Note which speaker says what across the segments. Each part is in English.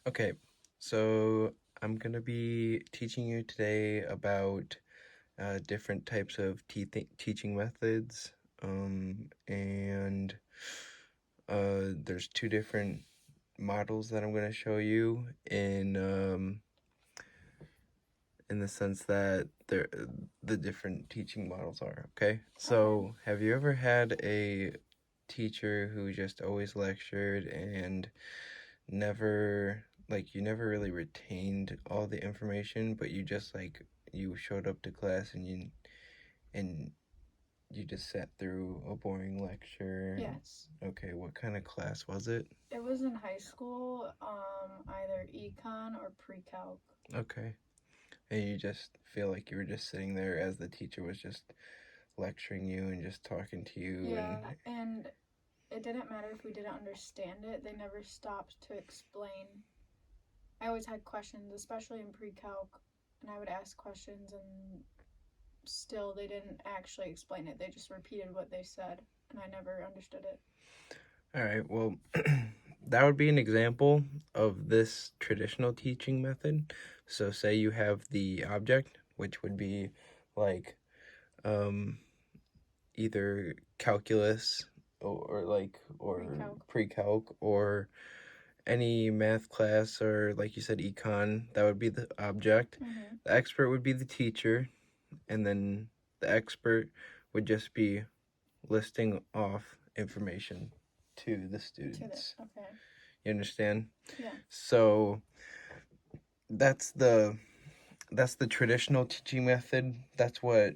Speaker 1: Okay, so I'm gonna be teaching you today about different types of teaching methods, and there's two different models that I'm gonna show you in the sense that the different teaching models are. Okay, so have you ever had a teacher who just always lectured and never like you never really retained all the information, but you just like you showed up to class and you just sat through a boring lecture?
Speaker 2: Yes.
Speaker 1: Okay, what kind of class was it?
Speaker 2: It was in high school, either econ or pre-calc.
Speaker 1: Okay. And you just feel like you were just sitting there as the teacher was just lecturing you and just talking to you.
Speaker 2: Yeah, and it didn't matter if we didn't understand it, they never stopped to explain. I always had questions, especially in pre-calc, and I would ask questions and still they didn't actually explain it. They just repeated what they said, and I never understood it.
Speaker 1: All right, well, that would be an example of this traditional teaching method. So, say you have the object, which would be like um, either calculus or
Speaker 2: Pre-calc.
Speaker 1: pre-calc or any math class, or like you said, econ. That would be the object.
Speaker 2: Mm-hmm.
Speaker 1: The expert would be the teacher, and then the expert would just be listing off information to the students.
Speaker 2: Okay.
Speaker 1: You understand?
Speaker 2: Yeah.
Speaker 1: So that's the traditional teaching method. That's what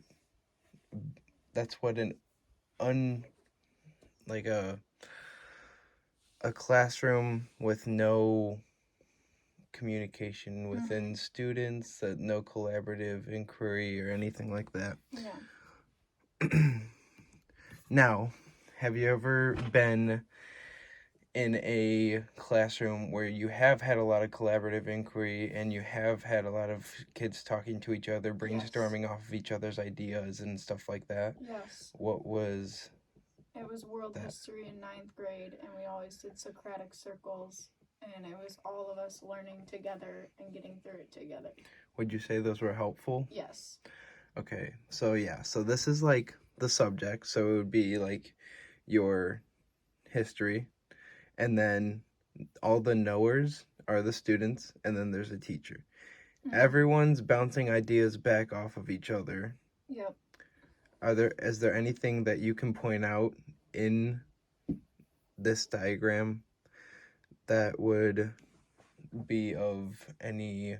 Speaker 1: an un like a classroom with no communication within students, no collaborative inquiry or anything like that.
Speaker 2: Yeah.
Speaker 1: Now, have you ever been in a classroom where you have had a lot of collaborative inquiry and you have had a lot of kids talking to each other, brainstorming off of each other's ideas and stuff like that?
Speaker 2: Yes.
Speaker 1: What was
Speaker 2: It was world
Speaker 1: that?
Speaker 2: history in ninth grade, and we always did Socratic circles, and it was all of us learning together and getting through it together.
Speaker 1: Would you say those were helpful?
Speaker 2: Yes.
Speaker 1: Okay, so yeah, so this is like the subject, so it would be like your history, and then all the knowers are the students, and then there's a teacher.
Speaker 2: Mm-hmm.
Speaker 1: Everyone's bouncing ideas back off of each other.
Speaker 2: Yep.
Speaker 1: Is there anything that you can point out in this diagram that would be of any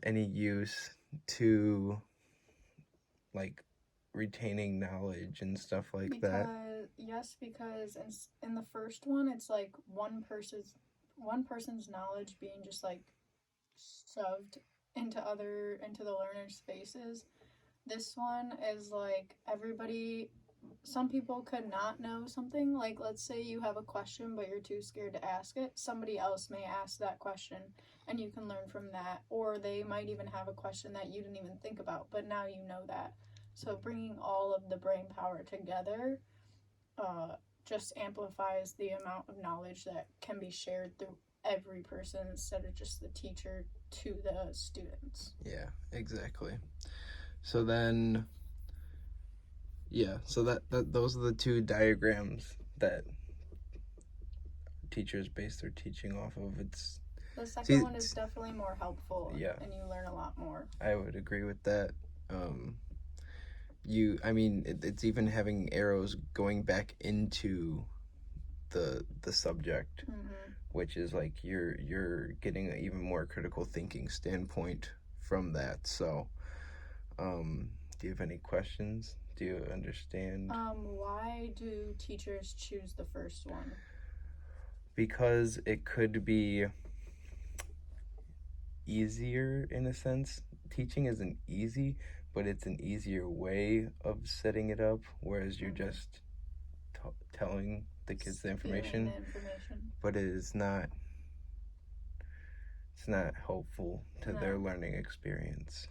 Speaker 1: use to like retaining knowledge and stuff like that?
Speaker 2: Because in the first one, it's like one person's knowledge being just like shoved into the learner's faces. This one is like everybody. Some people could not know something. Like, let's say you have a question, but you're too scared to ask it. Somebody else may ask that question, and you can learn from that. Or they might even have a question that you didn't even think about, but now you know that. So, bringing all of the brain power together uh, just amplifies the amount of knowledge that can be shared through every person instead of just the teacher to the students.
Speaker 1: Yeah, exactly. So then, yeah, so that those are the two diagrams that teachers base their teaching off of.
Speaker 2: The second one is definitely more helpful,
Speaker 1: yeah,
Speaker 2: and you learn a lot more.
Speaker 1: I would agree with that. It's even having arrows going back into the subject, which is like you're getting an even more critical thinking standpoint from that. So, do you have any questions? Do you understand?
Speaker 2: Why do teachers choose the first one?
Speaker 1: Because it could be easier in a sense. Teaching isn't easy, but it's an easier way of setting it up, whereas you're just telling the kids the information, but it's not helpful to their learning experience.